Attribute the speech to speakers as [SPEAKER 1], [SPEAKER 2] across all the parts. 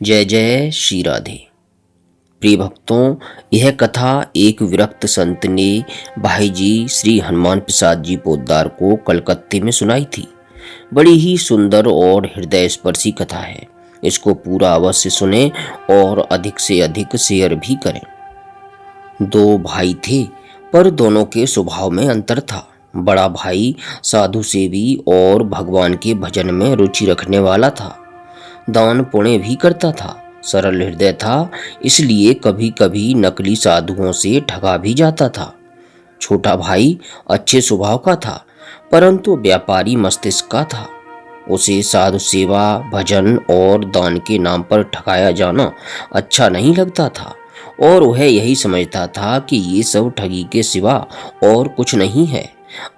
[SPEAKER 1] जय जय श्री राधे। प्रिय भक्तों, यह कथा एक विरक्त संत ने भाई जी श्री हनुमान प्रसाद जी पोद्दार को कलकत्ते में सुनाई थी। बड़ी ही सुंदर और हृदय स्पर्शी कथा है। इसको पूरा अवश्य सुने और अधिक से अधिक शेयर भी करें। दो भाई थे, पर दोनों के स्वभाव में अंतर था। बड़ा भाई साधु सेवी और भगवान के भजन में रुचि रखने वाला था। दान पुण्य भी करता था, सरल हृदय था, इसलिए कभी कभी नकली साधुओं से ठगा भी जाता था। छोटा भाई अच्छे स्वभाव का था, परंतु व्यापारी मस्तिष्क का था। उसे साधु सेवा, भजन और दान के नाम पर ठगाया जाना अच्छा नहीं लगता था और वह यही समझता था कि ये सब ठगी के सिवा और कुछ नहीं है।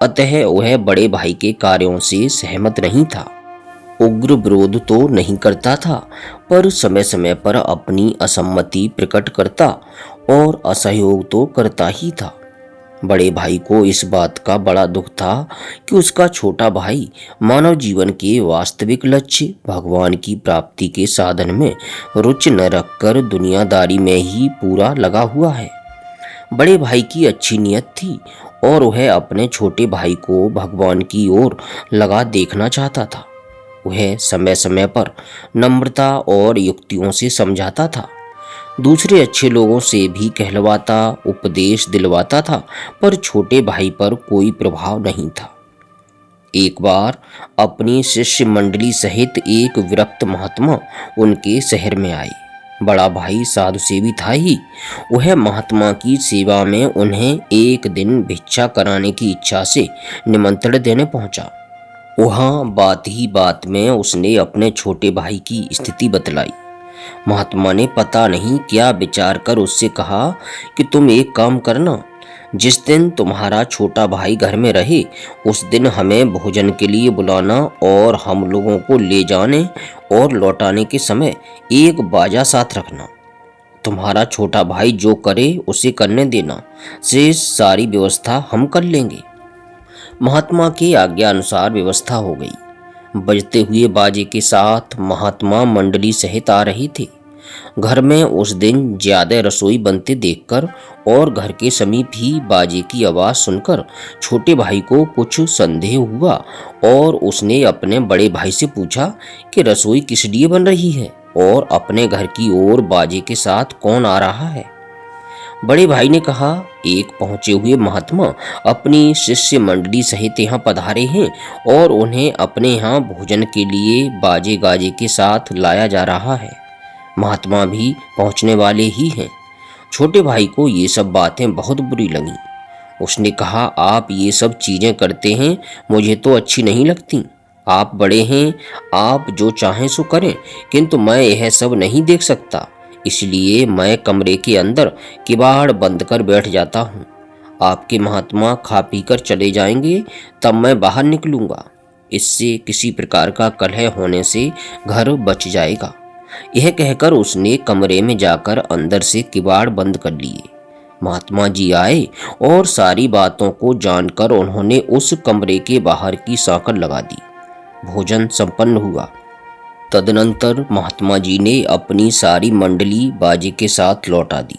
[SPEAKER 1] अतः वह बड़े भाई के कार्यों से सहमत नहीं था। उग्र विरोध तो नहीं करता था, पर समय समय पर अपनी असम्मति प्रकट करता और असहयोग तो करता ही था। बड़े भाई को इस बात का बड़ा दुख था कि उसका छोटा भाई मानव जीवन के वास्तविक लक्ष्य भगवान की प्राप्ति के साधन में रुचि न रखकर दुनियादारी में ही पूरा लगा हुआ है। बड़े भाई की अच्छी नियत थी और वह अपने छोटे भाई को भगवान की ओर लगा देखना चाहता था। वह समय समय पर नम्रता और युक्तियों से समझाता था, दूसरे अच्छे लोगों से भी कहलवाता, उपदेश दिलवाता था, पर छोटे भाई पर कोई प्रभाव नहीं था। एक बार अपनी शिष्य मंडली सहित एक विरक्त महात्मा उनके शहर में आए। बड़ा भाई साधु सेवी था ही, वह महात्मा की सेवा में उन्हें एक दिन भिक्षा कराने की इच्छा से निमंत्रण देने पहुंचा। वहां बात ही बात में उसने अपने छोटे भाई की स्थिति बतलाई। महात्मा ने पता नहीं क्या विचार कर उससे कहा कि तुम एक काम करना, जिस दिन तुम्हारा छोटा भाई घर में रहे उस दिन हमें भोजन के लिए बुलाना और हम लोगों को ले जाने और लौटाने के समय एक बाजा साथ रखना। तुम्हारा छोटा भाई जो करे उसे करने देना, शेष सारी व्यवस्था हम कर लेंगे। महात्मा की आज्ञा अनुसार व्यवस्था हो गई। बजते हुए बाजे के साथ महात्मा मंडली सहित आ रहे थे। घर में उस दिन ज्यादा रसोई बनते देखकर और घर के समीप ही बाजे की आवाज सुनकर छोटे भाई को कुछ संदेह हुआ और उसने अपने बड़े भाई से पूछा कि रसोई किस लिए बन रही है और अपने घर की ओर बाजे के साथ कौन आ रहा है। बड़े भाई ने कहा, एक पहुंचे हुए महात्मा अपनी शिष्य मंडली सहित यहाँ पधारे हैं और उन्हें अपने यहाँ भोजन के लिए बाजे गाजे के साथ लाया जा रहा है। महात्मा भी पहुंचने वाले ही हैं। छोटे भाई को ये सब बातें बहुत बुरी लगी। उसने कहा, आप ये सब चीजें करते हैं, मुझे तो अच्छी नहीं लगती। आप बड़े हैं, आप जो चाहें सो करें, किंतु मैं यह सब नहीं देख सकता, इसलिए मैं कमरे के अंदर किवाड़ बंद कर बैठ जाता हूँ। आपके महात्मा खा पी कर चले जाएंगे, तब मैं बाहर निकलूंगा। इससे किसी प्रकार का कलह होने से घर बच जाएगा। यह कहकर उसने कमरे में जाकर अंदर से किवाड़ बंद कर लिए। महात्मा जी आए और सारी बातों को जानकर उन्होंने उस कमरे के बाहर की सांकड़ लगा दी। भोजन संपन्न हुआ। तदनंतर महात्मा जी ने अपनी सारी मंडली बाजे के साथ लौटा दी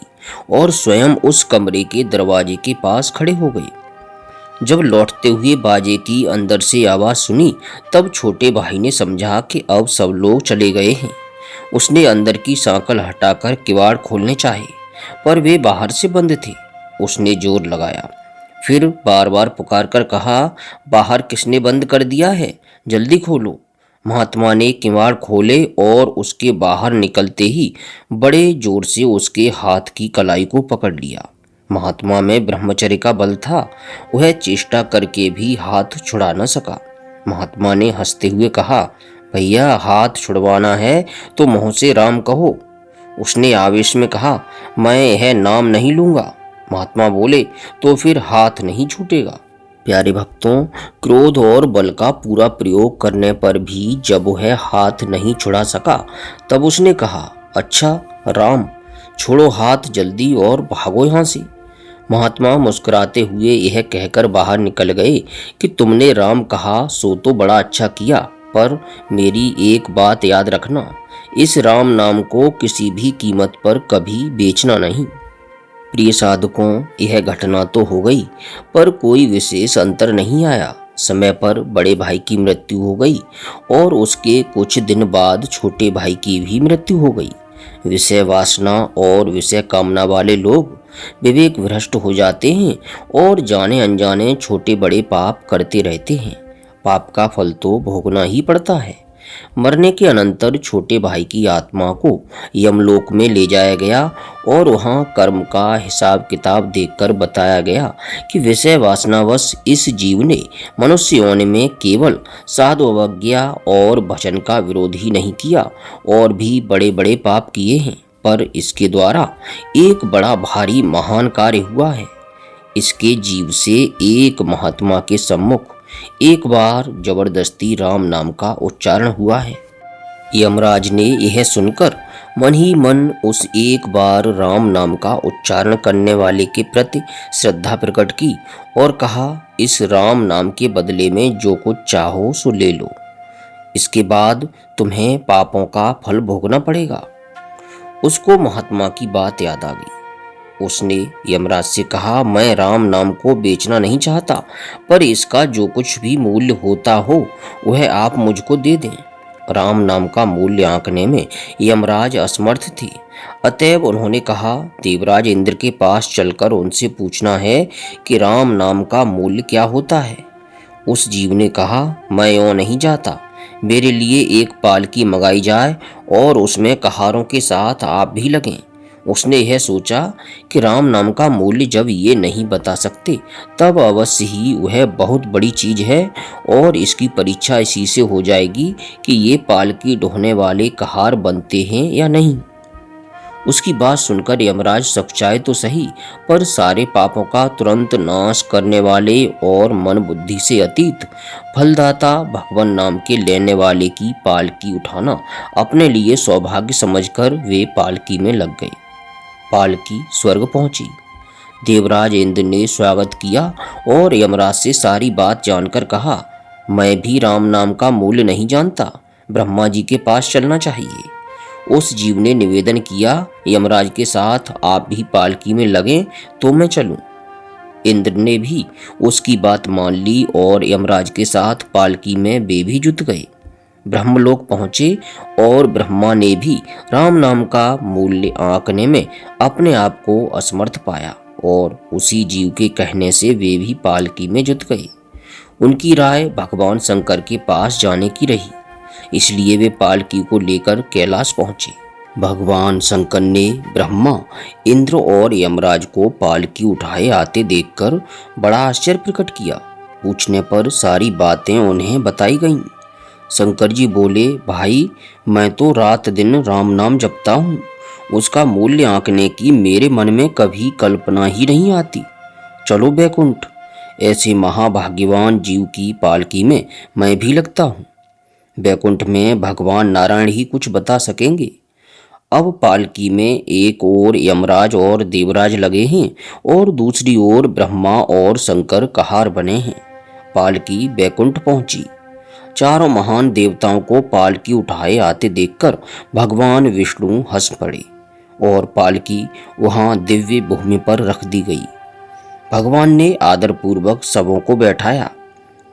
[SPEAKER 1] और स्वयं उस कमरे के दरवाजे के पास खड़े हो गए। जब लौटते हुए बाजे की अंदर से आवाज सुनी, तब छोटे भाई ने समझा कि अब सब लोग चले गए हैं। उसने अंदर की सांकल हटाकर किवाड़ खोलने चाहे, पर वे बाहर से बंद थे। उसने जोर लगाया, फिर बार बार पुकार कर कहा, बाहर किसने बंद कर दिया है, जल्दी खोलो। महात्मा ने किवाड़ खोले और उसके बाहर निकलते ही बड़े जोर से उसके हाथ की कलाई को पकड़ लिया। महात्मा में ब्रह्मचर्य का बल था, वह चेष्टा करके भी हाथ छुड़ा न सका। महात्मा ने हंसते हुए कहा, भैया हाथ छुड़वाना है तो मुंह से राम कहो। उसने आवेश में कहा, मैं यह नाम नहीं लूंगा। महात्मा बोले, तो फिर हाथ नहीं छूटेगा। प्यारे भक्तों, क्रोध और बल का पूरा प्रयोग करने पर भी जब वह हाथ नहीं छुड़ा सका, तब उसने कहा, अच्छा राम, छोड़ो हाथ जल्दी और भागो यहाँ से। महात्मा मुस्कुराते हुए यह कहकर बाहर निकल गए कि तुमने राम कहा सो तो बड़ा अच्छा किया, पर मेरी एक बात याद रखना, इस राम नाम को किसी भी कीमत पर कभी बेचना नहीं। प्रिय साधकों, यह घटना तो हो गई, पर कोई विशेष अंतर नहीं आया। समय पर बड़े भाई की मृत्यु हो गई और उसके कुछ दिन बाद छोटे भाई की भी मृत्यु हो गई। विषय वासना और विषय कामना वाले लोग विवेक भ्रष्ट हो जाते हैं और जाने अनजाने छोटे बड़े पाप करते रहते हैं। पाप का फल तो भोगना ही पड़ता है। मरने के अनंतर छोटे भाई की आत्मा को यमलोक में ले जाया गया और वहां कर्म का हिसाब किताब देखकर बताया गया कि विषय वासनावश इस जीव ने मनुष्य योनि में केवल साधु अवज्ञा और भजन का विरोध ही नहीं किया और भी बड़े बड़े पाप किए हैं, पर इसके द्वारा एक बड़ा भारी महान कार्य हुआ है। इसके जीव से एक महात्मा के सम्मुख एक बार जबरदस्ती राम नाम का उच्चारण हुआ है। यमराज ने यह सुनकर मन ही मन उस एक बार राम नाम का उच्चारण करने वाले के प्रति श्रद्धा प्रकट की और कहा, इस राम नाम के बदले में जो कुछ चाहो सो ले लो, इसके बाद तुम्हें पापों का फल भोगना पड़ेगा। उसको महात्मा की बात याद आ गई। उसने यमराज से कहा, मैं राम नाम को बेचना नहीं चाहता, पर इसका जो कुछ भी मूल्य होता हो वह आप मुझको दे दें। राम नाम का मूल्य आंकने में यमराज असमर्थ थे। अतएव उन्होंने कहा, देवराज इंद्र के पास चलकर उनसे पूछना है कि राम नाम का मूल्य क्या होता है। उस जीव ने कहा, मैं यूं नहीं जाता, मेरे लिए एक पालकी मंगाई जाए और उसमें कहारों के साथ आप भी लगें। उसने यह सोचा कि राम नाम का मूल्य जब ये नहीं बता सकते, तब अवश्य ही वह बहुत बड़ी चीज है और इसकी परीक्षा इसी से हो जाएगी कि ये पालकी ढोने वाले कहार बनते हैं या नहीं। उसकी बात सुनकर यमराज सकुचाए तो सही, पर सारे पापों का तुरंत नाश करने वाले और मन बुद्धि से अतीत फलदाता भगवान नाम के लेने वाले की पालकी उठाना अपने लिए सौभाग्य समझकर वे पालकी में लग गए। पालकी स्वर्ग पहुंची। देवराज इंद्र ने स्वागत किया और यमराज से सारी बात जानकर कहा, मैं भी राम नाम का मूल्य नहीं जानता, ब्रह्मा जी के पास चलना चाहिए। उस जीव ने निवेदन किया, यमराज के साथ आप भी पालकी में लगें तो मैं चलूं। इंद्र ने भी उसकी बात मान ली और यमराज के साथ पालकी में वे भी जुट गए। ब्रह्मलोक पहुंचे और ब्रह्मा ने भी राम नाम का मूल्य आंकने में अपने आप को असमर्थ पाया और उसी जीव के कहने से वे भी पालकी में जुट गए। उनकी राय भगवान शंकर के पास जाने की रही, इसलिए वे पालकी को लेकर कैलाश पहुंचे। भगवान शंकर ने ब्रह्मा, इंद्र और यमराज को पालकी उठाए आते देखकर बड़ा आश्चर्य प्रकट किया। पूछने पर सारी बातें उन्हें बताई गईं। शंकर जी बोले, भाई मैं तो रात दिन राम नाम जपता हूँ, उसका मूल्य आंकने की मेरे मन में कभी कल्पना ही नहीं आती। चलो बैकुंठ, ऐसे महाभाग्यवान जीव की पालकी में मैं भी लगता हूँ। बैकुंठ में भगवान नारायण ही कुछ बता सकेंगे। अब पालकी में एक ओर यमराज और देवराज लगे हैं और दूसरी ओर ब्रह्मा और शंकर कहार बने हैं। पालकी बैकुंठ पहुंची। चारों महान देवताओं को पालकी उठाए आते देखकर भगवान विष्णु हंस पड़े और पालकी वहां दिव्य भूमि पर रख दी गई। भगवान ने आदरपूर्वक सबों को बैठाया।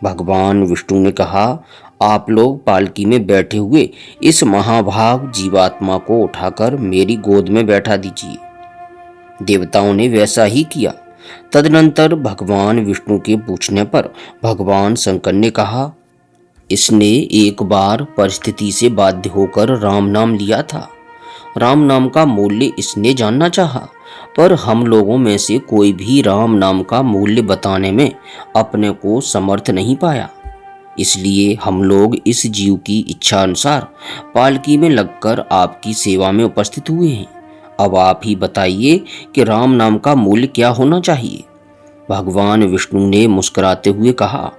[SPEAKER 1] भगवान विष्णु ने कहा, आप लोग पालकी में बैठे हुए इस महाभाग जीवात्मा को उठाकर मेरी गोद में बैठा दीजिए। देवताओं ने वैसा ही किया। तदनंतर भगवान विष्णु के पूछने पर भगवान शंकर ने कहा, इसने एक बार परिस्थिति से बाध्य होकर राम नाम लिया था। राम नाम का मूल्य इसने जानना चाहा, पर हम लोगों में से कोई भी राम नाम का मूल्य बताने में अपने को समर्थ नहीं पाया। इसलिए हम लोग इस जीव की इच्छा अनुसार पालकी में लगकर आपकी सेवा में उपस्थित हुए हैं। अब आप ही बताइए कि राम नाम का मूल्य क्या होना चाहिए। भगवान विष्णु ने मुस्कुराते हुए कहा,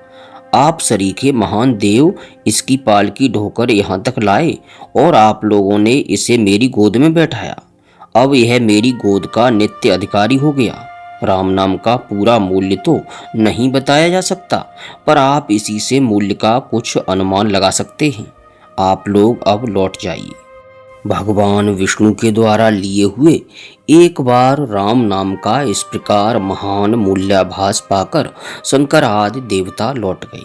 [SPEAKER 1] आप सरीखे महान देव इसकी पालकी ढोकर यहाँ तक लाए और आप लोगों ने इसे मेरी गोद में बैठाया। अब यह मेरी गोद का नित्य अधिकारी हो गया। राम नाम का पूरा मूल्य तो नहीं बताया जा सकता, पर आप इसी से मूल्य का कुछ अनुमान लगा सकते हैं। आप लोग अब लौट जाइए। भगवान विष्णु के द्वारा लिए हुए एक बार राम नाम का इस प्रकार महान मूल्याभास पाकर शंकर आदि देवता लौट गए।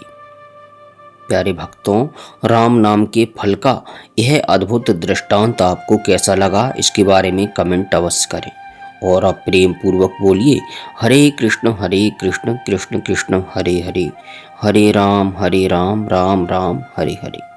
[SPEAKER 1] प्यारे भक्तों, राम नाम के फल का यह अद्भुत दृष्टांत आपको कैसा लगा, इसके बारे में कमेंट अवश्य करें और आप प्रेम पूर्वक बोलिए हरे कृष्ण कृष्ण कृष्ण हरे हरे, हरे राम राम राम हरे हरे।